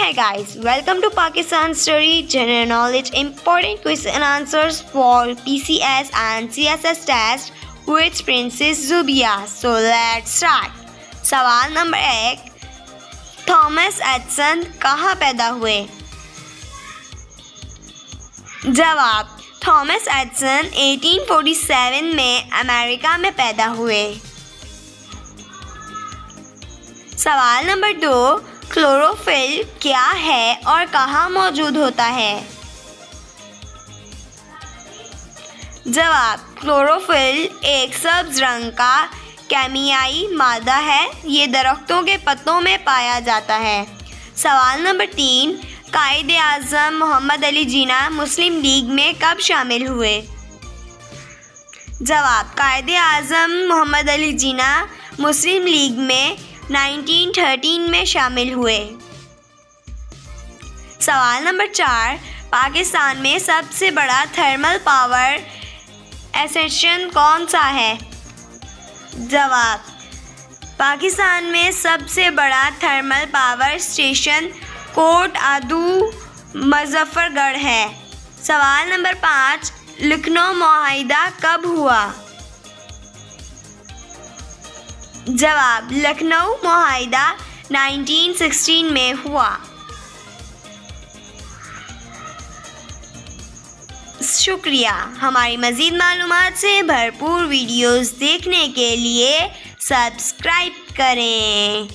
Hey guys, welcome to Pakistan Story General Knowledge Important Question and Answers for PCS and CSS Test with Princess Zubia. So let's start. सवाल number 1, Thomas Edison कहाँ पैदा हुए? जवाब, Thomas Edison 1847 में America में पैदा हुए। सवाल नंबर 2, क्लोरोफिल क्या है और कहाँ मौजूद होता है? जवाब, क्लोरोफिल एक सब्ज रंग का केमियाई मादा है। ये दरख्तों के पत्तों में पाया जाता है। सवाल नंबर 3, कायदे आज़म मोहम्मद अली जिन्ना मुस्लिम लीग में कब शामिल हुए? जवाब, कायदे आज़म मोहम्मद अली जिन्ना मुस्लिम लीग में 1913 में शामिल हुए। सवाल नंबर 4, पाकिस्तान में सबसे बड़ा थर्मल पावर स्टेशन कौन सा है? जवाब, पाकिस्तान में सबसे बड़ा thermal power station Kot Addu Muzaffargarh है। सवाल नंबर 5, लखनऊ मुआहिदा कब हुआ? जवाब, लखनऊ मुआहिदा 1916 में हुआ। शुक्रिया। हमारी मज़ीद मालूमात से भरपूर वीडियोस देखने के लिए सब्सक्राइब करें।